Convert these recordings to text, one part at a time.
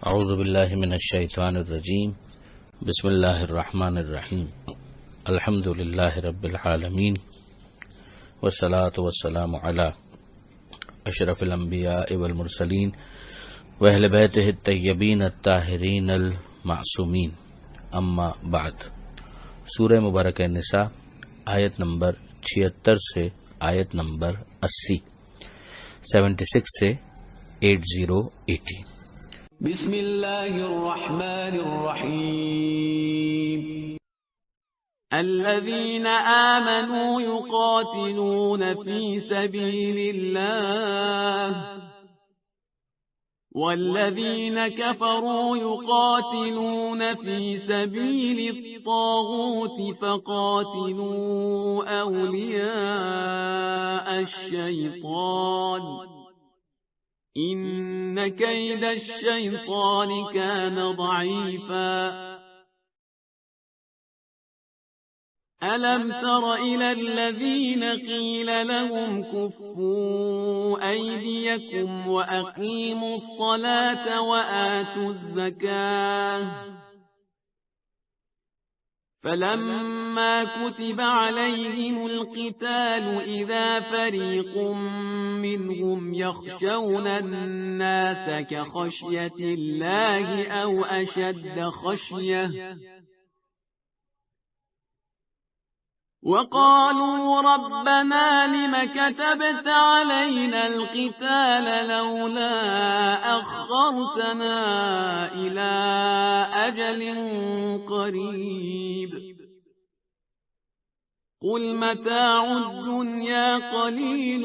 اعوذ باللہ من الشیطان الرجیم بسم اللہ الرحمن الرحیم الحمد للہ رب العالمین والصلاة والسلام علی اشرف الانبیاء والمرسلین واہل بیتہ الطیبین الطاہرین المعصومین اما بعد۔ سورہ مبارکہ نساء آیت نمبر 76 سے آیت نمبر 80، 76 سے 80۔ بسم اللہ الرحمن الرحیم۔ الذین آمنوا یقاتلون فی سبیل اللہ والذین کفروا یقاتلون فی سبیل الطاغوت فقاتلوا اولیاء الشیطان ان کید الشیطان کان ضعیفا۔ الم تر الی الذین قیل لهم کفوا ایدیکم واقیموا الصلاة وآتوا الزکاة فلما كتب عليهم القتال إذا فريق منهم يخشون الناس كخشية الله أو أشد خشية وقالوا ربنا لم كتبت علينا القتال لولا أخرتنا إلى أجل قريب قل متاع الدنيا قليل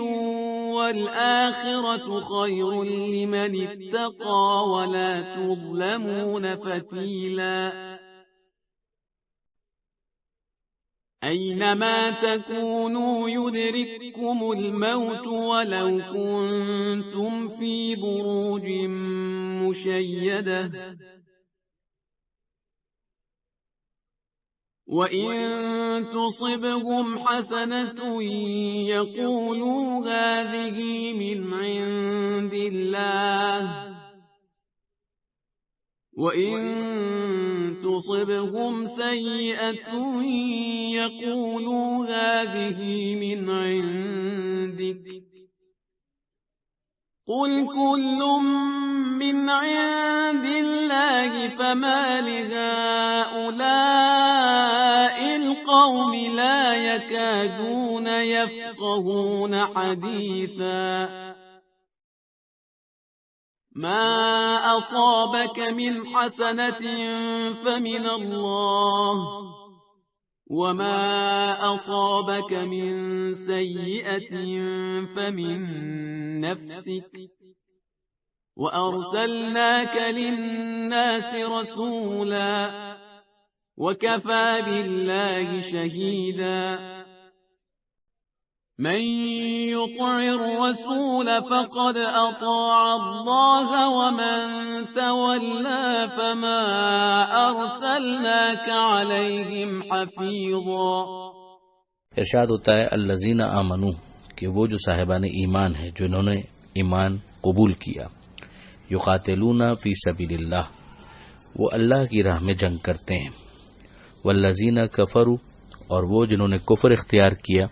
والآخرة خير لمن اتقى ولا تظلمون فتيلا أينما تكونوا يدرككم الموت ولو كنتم في بروج مشيدة وإن تصبهم حسنة يقولوا هذه من عند الله وَإِن تُصِبْهُمْ سَيِّئَةٌ يَقُولُوا هَذِهِ مِنْ عِنْدِكَ قُلْ كُلٌّ مِّنْ عِنْدِ اللَّهِ فَمَا لِهَؤُلَاءِ الْقَوْمِ لَا يَكَادُونَ يَفْقَهُونَ حَدِيثًا ما أصابك من حسنة فمن الله وما أصابك من سيئة فمن نفسك وأرسلناك للناس رسولا وكفى بالله شهيدا من يطع الرسول فقد أطاع الله ومن تولى فما أرسلناك عليهم حفيظا۔ ارشاد ہوتا ہے الذین آمنوا، کہ وہ جو صاحبان ایمان ہیں جنہوں نے ایمان قبول کیا، یقاتلون فی سبیل اللہ، وہ اللہ کی راہ میں جنگ کرتے ہیں، والذین کفروا، اور وہ جنہوں نے کفر اختیار کیا،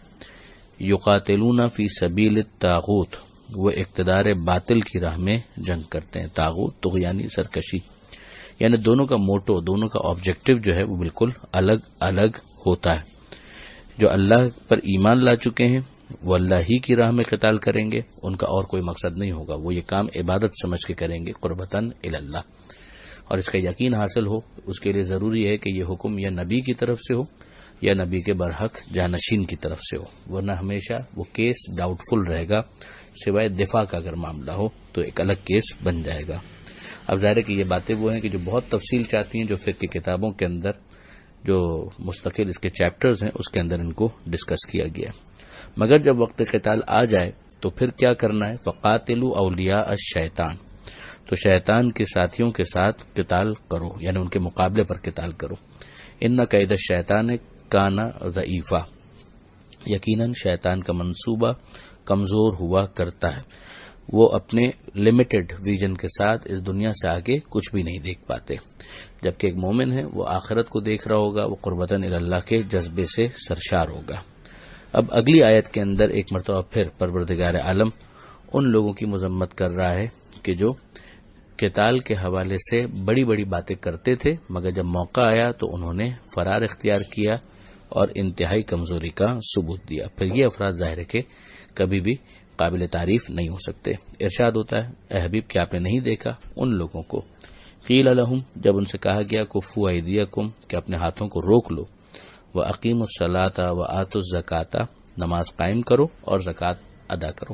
یقاتلون فی سبیل الطاغوت، وہ اقتدار باطل کی راہ میں جنگ کرتے ہیں۔ طاغوت طغیانی سرکشی، یعنی دونوں کا موٹو، دونوں کا آبجیکٹو جو ہے وہ بالکل الگ الگ ہوتا ہے۔ جو اللہ پر ایمان لا چکے ہیں وہ اللہ ہی کی راہ میں قتال کریں گے، ان کا اور کوئی مقصد نہیں ہوگا، وہ یہ کام عبادت سمجھ کے کریں گے، قربتاً الی اللہ، اور اس کا یقین حاصل ہو اس کے لیے ضروری ہے کہ یہ حکم یا نبی کی طرف سے ہو یا نبی کے برحق جانشین کی طرف سے ہو، ورنہ ہمیشہ وہ کیس ڈاؤٹ فل رہے گا، سوائے دفاع کا اگر معاملہ ہو تو ایک الگ کیس بن جائے گا۔ اب ظاہر ہے کہ یہ باتیں وہ ہیں کہ جو بہت تفصیل چاہتی ہیں، جو فقہ کی کتابوں کے اندر جو مستقل اس کے چیپٹرز ہیں اس کے اندر ان کو ڈسکس کیا گیا، مگر جب وقت قتال آ جائے تو پھر کیا کرنا ہے؟ فقاتلوا اولیاء الشیطان، تو شیطان کے ساتھیوں کے ساتھ قتال کرو، یعنی ان کے مقابلے پر قتال کرو۔ ان کید الشیطان کانا ضعیفا، یقیناً شیطان کا منصوبہ کمزور ہوا کرتا ہے۔ وہ اپنے لمیٹڈ ویژن کے ساتھ اس دنیا سے آگے کچھ بھی نہیں دیکھ پاتے، جبکہ ایک مومن ہے وہ آخرت کو دیکھ رہا ہوگا، وہ قربتاً اللہ کے جذبے سے سرشار ہوگا۔ اب اگلی آیت کے اندر ایک مرتبہ پھر پروردگار عالم ان لوگوں کی مذمت کر رہا ہے کہ جو قتال کے حوالے سے بڑی بڑی باتیں کرتے تھے، مگر جب موقع آیا تو انہوں نے فرار اختیار کیا اور انتہائی کمزوری کا ثبوت دیا۔ پھر یہ افراد ظاہر ہے کہ کبھی بھی قابل تعریف نہیں ہو سکتے۔ ارشاد ہوتا ہے، اے حبیب کیا آپ نے نہیں دیکھا ان لوگوں کو، قیل لہم جب ان سے کہا گیا کفو ایدیکم کہ اپنے ہاتھوں کو روک لو، وَأَقِیمُوا الصَّلَاةَ وَآتُوا الزَّکَاةَ نماز قائم کرو اور زکوٰۃ ادا کرو،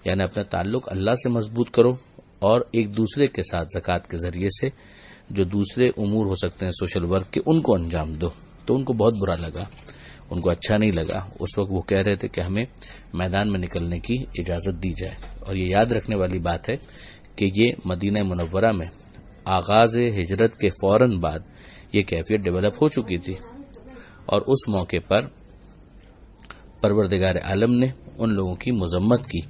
یعنی اپنا تعلق اللہ سے مضبوط کرو اور ایک دوسرے کے ساتھ زکوٰۃ کے ذریعے سے جو دوسرے امور ہو سکتے ہیں سوشل ورک کے ان کو انجام دو۔ تو ان کو بہت برا لگا، ان کو اچھا نہیں لگا۔ اس وقت وہ کہہ رہے تھے کہ ہمیں میدان میں نکلنے کی اجازت دی جائے، اور یہ یاد رکھنے والی بات ہے کہ یہ مدینہ منورہ میں آغاز ہجرت کے فوراً بعد یہ کیفیت ڈیولپ ہو چکی تھی، اور اس موقع پر پروردگار عالم نے ان لوگوں کی مذمت کی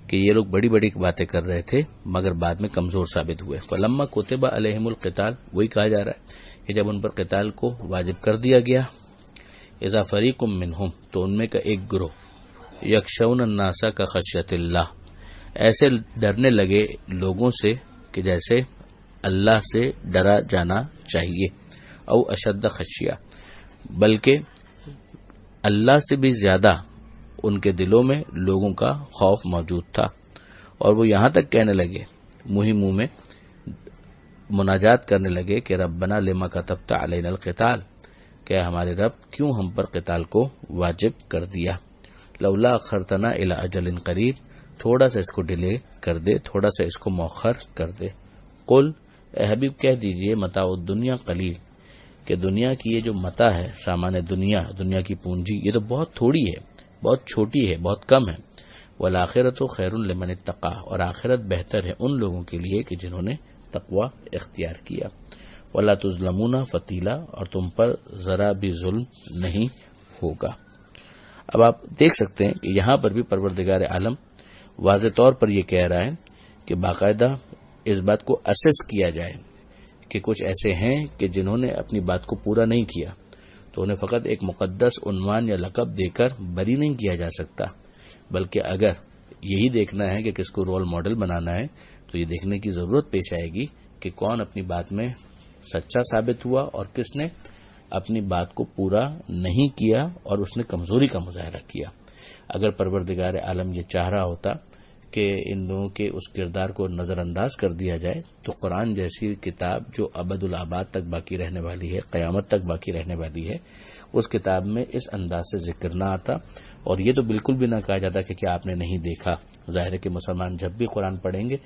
کہ یہ لوگ بڑی بڑی باتیں کر رہے تھے مگر بعد میں کمزور ثابت ہوئے۔ فلما کتب علیہم القتال، وہی کہا جا رہا ہے کہ جب ان پر قتال کو واجب کر دیا گیا، اذا فریق منہم تو ان میں کا ایک گروہ، یخشون الناس کا خشیت اللہ ایسے ڈرنے لگے لوگوں سے کہ جیسے اللہ سے ڈرا جانا چاہیے، او اشد خشیہ بلکہ اللہ سے بھی زیادہ ان کے دلوں میں لوگوں کا خوف موجود تھا، اور وہ یہاں تک کہنے لگے، منہ میں مناجات کرنے لگے کہ ربنا لما کتبت علینا القتال، کہ ہمارے رب کیوں ہم پر قتال کو واجب کر دیا، لولا اخرتنا الی اجل قریب تھوڑا سا اس کو ڈیلے کر دے، تھوڑا سا اس کو مؤخر کر دے۔ قل اے حبیب کہہ دیجئے متاع الدنیا قلیل، کہ دنیا کی یہ جو متاع ہے، سامان دنیا، دنیا کی پونجی، یہ تو بہت تھوڑی ہے، بہت چھوٹی ہے، بہت کم ہے، والآخرۃ خیر لمن اتقی، اور آخرت بہتر ہے ان لوگوں کے لیے کہ جنہوں نے تقوی اختیار کیا، ولا تظلمون فتیلا، اور تم پر ذرا بھی ظلم نہیں ہوگا۔ اب آپ دیکھ سکتے ہیں کہ یہاں پر بھی پروردگار عالم واضح طور پر یہ کہہ رہا ہے کہ باقاعدہ اس بات کو اسیس کیا جائے کہ کچھ ایسے ہیں کہ جنہوں نے اپنی بات کو پورا نہیں کیا، تو انہیں فقط ایک مقدس عنوان یا لقب دے کر بری نہیں کیا جا سکتا، بلکہ اگر یہی دیکھنا ہے کہ کس کو رول ماڈل بنانا ہے تو یہ دیکھنے کی ضرورت پیش آئے گی کہ کون اپنی بات میں سچا ثابت ہوا اور کس نے اپنی بات کو پورا نہیں کیا اور اس نے کمزوری کا مظاہرہ کیا۔ اگر پروردگار عالم یہ چاہ رہا ہوتا کہ ان لوگوں کے اس کردار کو نظر انداز کر دیا جائے تو قرآن جیسی کتاب جو ابد الآباد تک باقی رہنے والی ہے، قیامت تک باقی رہنے والی ہے، اس کتاب میں اس انداز سے ذکر نہ آتا، اور یہ تو بالکل بھی نہ کہا جاتا کہ کیا آپ نے نہیں دیکھا۔ ظاہر ہے کہ مسلمان جب بھی قرآن پڑھیں گے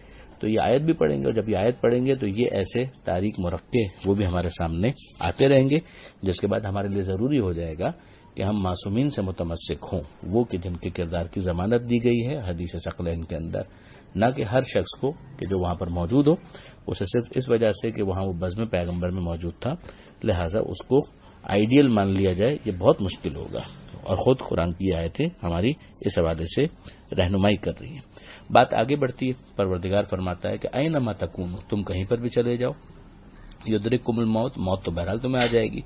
تو یہ آیت بھی پڑھیں گے، اور جب یہ آیت پڑھیں گے تو یہ ایسے تاریک مرقع وہ بھی ہمارے سامنے آتے رہیں گے، جس کے بعد ہمارے لیے ضروری ہو جائے گا کہ ہم معصومین سے متمسک ہوں، وہ کہ جن کے کردار کی ضمانت دی گئی ہے حدیث ثقلین کے اندر، نہ کہ ہر شخص کو کہ جو وہاں پر موجود ہو اسے صرف اس وجہ سے کہ وہاں وہ بزم پیغمبر میں موجود تھا لہٰذا اس کو آئیڈیل مان لیا جائے، یہ بہت مشکل ہوگا، اور خود قرآن کی آیتیں ہماری اس حوالے سے رہنمائی کر رہی ہیں۔ بات آگے بڑھتی ہے، پروردگار فرماتا ہے کہ اینما تکونوا، تم کہیں پر بھی چلے جاؤ، یدرککم الموت، موت تو بہرحال تمہیں آ جائے گی،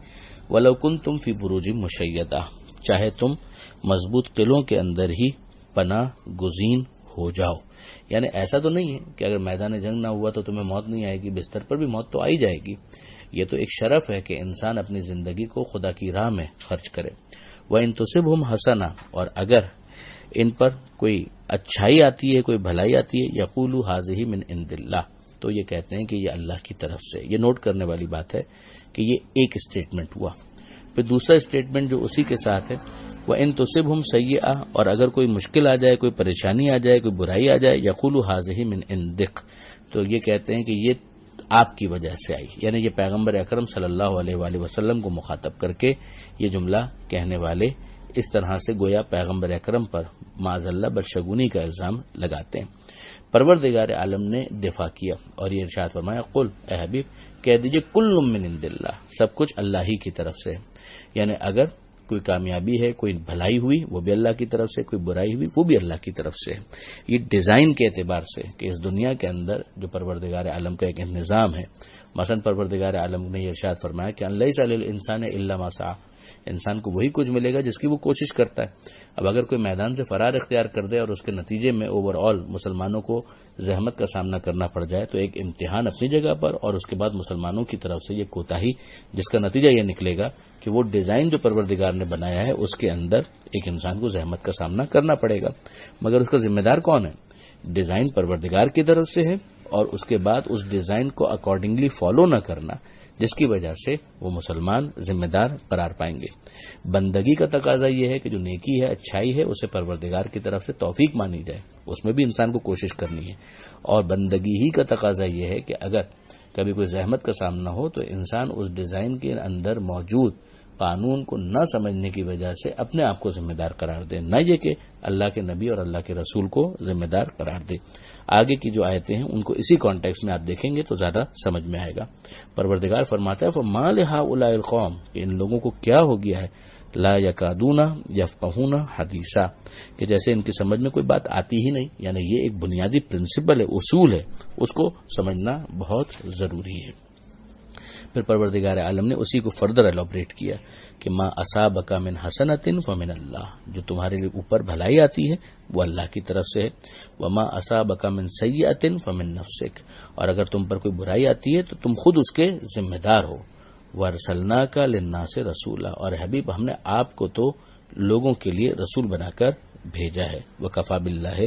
ولو کنتم فی بروج مشیدہ، چاہے تم مضبوط قلعوں کے اندر ہی پناہ گزین ہو جاؤ، یعنی ایسا تو نہیں ہے کہ اگر میدان جنگ نہ ہوا تو تمہیں موت نہیں آئے گی، بستر پر بھی موت تو آئی جائے گی۔ یہ تو ایک شرف ہے کہ انسان اپنی زندگی کو خدا کی راہ میں خرچ کرے۔ وَإِن تُصِبْهُمْ حَسَنَةٌ، اور اگر ان پر کوئی اچھائی آتی ہے، کوئی بھلائی آتی ہے، یقولوا هَٰذِهِ مِنْ عِندِ اللَّهِ، تو یہ کہتے ہیں کہ یہ اللہ کی طرف سے۔ یہ نوٹ کرنے والی بات ہے کہ یہ ایک اسٹیٹمنٹ ہوا، پھر دوسرا اسٹیٹمنٹ جو اسی کے ساتھ ہے، وَإِن تُصِبْهُمْ سَيِّئَةٌ، اور اگر کوئی مشکل آ جائے، کوئی پریشانی آ جائے، کوئی برائی آ جائے، یقولوا هَٰذِهِ مِنْ عِندِكَ، تو یہ کہتے ہیں کہ یہ آپ کی وجہ سے آئی، یعنی یہ پیغمبر اکرم صلی اللہ علیہ وآلہ وسلم کو مخاطب کر کے یہ جملہ کہنے والے اس طرح سے گویا پیغمبر اکرم پر معاذ اللہ بدشگونی کا الزام لگاتے ہیں۔ پروردگار عالم نے دفاع کیا اور یہ ارشاد فرمایا، قل اے حبیب کہہ دیجئے کل من عند اللہ، سب کچھ اللہ ہی کی طرف سے ہے، یعنی اگر کوئی کامیابی ہے، کوئی بھلائی ہوئی وہ بھی اللہ کی طرف سے، کوئی برائی ہوئی وہ بھی اللہ کی طرف سے ہے۔ یہ ڈیزائن کے اعتبار سے کہ اس دنیا کے اندر جو پروردگار عالم کا ایک نظام ہے، مثلا پروردگار عالم نے یہ ارشاد فرمایا کہ لیس علی الانسان الا ما سعی، انسان کو وہی کچھ ملے گا جس کی وہ کوشش کرتا ہے۔ اب اگر کوئی میدان سے فرار اختیار کر دے اور اس کے نتیجے میں اوور آل مسلمانوں کو زحمت کا سامنا کرنا پڑ جائے تو ایک امتحان اپنی جگہ پر، اور اس کے بعد مسلمانوں کی طرف سے یہ کوتاہی، جس کا نتیجہ یہ نکلے گا کہ وہ ڈیزائن جو پروردگار نے بنایا ہے اس کے اندر ایک انسان کو زحمت کا سامنا کرنا پڑے گا، مگر اس کا ذمہ دار کون ہے؟ ڈیزائن پروردگار کی طرف سے ہے، اور اس کے بعد اس ڈیزائن کو اکارڈنگلی فالو نہ کرنا، جس کی وجہ سے وہ مسلمان ذمہ دار قرار پائیں گے۔ بندگی کا تقاضا یہ ہے کہ جو نیکی ہے، اچھائی ہے، اسے پروردگار کی طرف سے توفیق مانی جائے، اس میں بھی انسان کو کوشش کرنی ہے، اور بندگی ہی کا تقاضا یہ ہے کہ اگر کبھی کوئی زحمت کا سامنا ہو تو انسان اس ڈیزائن کے اندر موجود قانون کو نہ سمجھنے کی وجہ سے اپنے آپ کو ذمہ دار قرار دے، نہ یہ کہ اللہ کے نبی اور اللہ کے رسول کو ذمہ دار قرار دے۔ آگے کی جو آیتیں ہیں ان کو اسی کانٹیکس میں آپ دیکھیں گے تو زیادہ سمجھ میں آئے گا۔ پروردگار فرماتا ہے فَمَا لِهَٰؤُلَاءِ الْقَوْمِ، کہ ان لوگوں کو کیا ہو گیا ہے، لا یکادون یفقہون حدیثا، کہ جیسے ان کی سمجھ میں کوئی بات آتی ہی نہیں، یعنی یہ ایک بنیادی پرنسپل ہے، اصول ہے، اس کو سمجھنا بہت ضروری ہے۔ پھر پروردگار عالم نے اسی کو فردر ایلابریٹ کیا کہ ما اصابک من حسنۃ فمن اللہ، جو تمہارے اوپر بھلائی آتی ہے وہ اللہ کی طرف سے ہے، وما اصابک من سیئۃ فمن نفسک، اور اگر تم پر کوئی برائی آتی ہے تو تم خود اس کے ذمہ دار ہو، وارسلناک للناس رسولا، اور حبیب ہم نے آپ کو تو لوگوں کے لیے رسول بنا کر بھیجا ہے، وکفی باللہ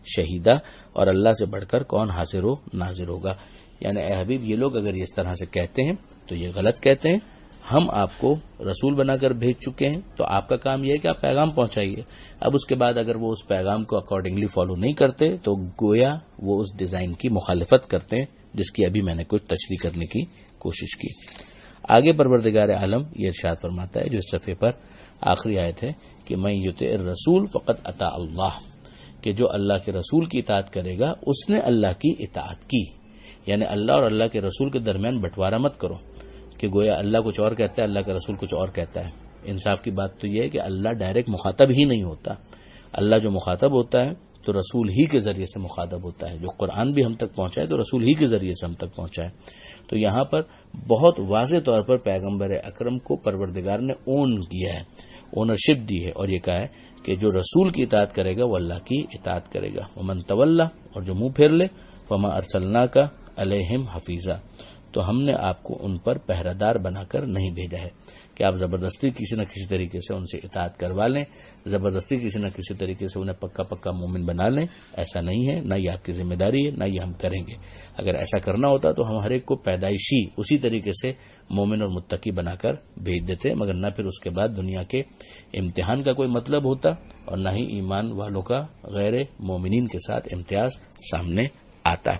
شہیدا، اور اللہ سے بڑھ کر کون حاضر و ناظر ہوگا۔ یعنی اے حبیب یہ لوگ اگر اس طرح سے کہتے ہیں تو یہ غلط کہتے ہیں، ہم آپ کو رسول بنا کر بھیج چکے ہیں، تو آپ کا کام یہ ہے کہ آپ پیغام پہنچائیے۔ اب اس کے بعد اگر وہ اس پیغام کو اکارڈنگلی فالو نہیں کرتے تو گویا وہ اس ڈیزائن کی مخالفت کرتے ہیں، جس کی ابھی میں نے کچھ تشریح کرنے کی کوشش کی۔ آگے پروردگار عالم یہ ارشاد فرماتا ہے جو اس صفحے پر آخری آیت ہے کہ من یطع الرسول فقد اطاع اللہ، کہ جو اللہ کے رسول کی اطاعت کرے گا اس نے اللہ کی اطاعت کی۔ یعنی اللہ اور اللہ کے رسول کے درمیان بٹوارا مت کرو کہ گویا اللہ کچھ اور کہتا ہے، اللہ کا رسول کچھ اور کہتا ہے۔ انصاف کی بات تو یہ ہے کہ اللہ ڈائریکٹ مخاطب ہی نہیں ہوتا، اللہ جو مخاطب ہوتا ہے تو رسول ہی کے ذریعے سے مخاطب ہوتا ہے، جو قرآن بھی ہم تک پہنچا ہے تو رسول ہی کے ذریعے سے ہم تک پہنچا ہے۔ تو یہاں پر بہت واضح طور پر پیغمبر اکرم کو پروردگار نے اون کیا ہے، اونرشپ دی ہے، اور یہ کہا ہے کہ جو رسول کی اطاعت کرے گا وہ اللہ کی اطاعت کرے گا، ومن تولی، اور جو منہ پھیر لے، فما ارسلناک علیہم حفیظا، تو ہم نے آپ کو ان پر پہرہ دار بنا کر نہیں بھیجا ہے کہ آپ زبردستی کسی نہ کسی طریقے سے ان سے اطاعت کروا لیں، زبردستی کسی نہ کسی طریقے سے انہیں پکا پکا مومن بنا لیں، ایسا نہیں ہے، نہ یہ آپ کی ذمہ داری ہے، نہ یہ ہم کریں گے۔ اگر ایسا کرنا ہوتا تو ہم ہر ایک کو پیدائشی اسی طریقے سے مومن اور متقی بنا کر بھیج دیتے، مگر نہ پھر اس کے بعد دنیا کے امتحان کا کوئی مطلب ہوتا اور نہ ہی ایمان والوں کا غیر مومنین کے ساتھ امتیاز سامنے آتا۔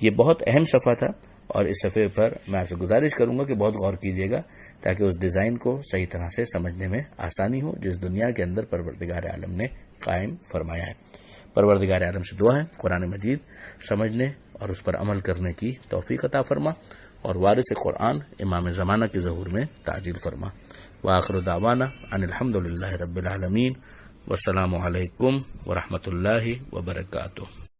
یہ بہت اہم صفحہ تھا، اور اس صفحے پر میں آپ سے گزارش کروں گا کہ بہت غور کیجیے گا تاکہ اس ڈیزائن کو صحیح طرح سے سمجھنے میں آسانی ہو جس دنیا کے اندر پروردگار عالم نے قائم فرمایا ہے۔ پروردگار عالم سے دعا ہے قرآن مجید سمجھنے اور اس پر عمل کرنے کی توفیق عطا فرما، اور وارث قرآن امام زمانہ کے ظہور میں تعجیل فرما۔ وآخر دعوانا ان الحمدللہ رب العالمین، والسلام علیکم ورحمۃ اللہ وبرکاتہ۔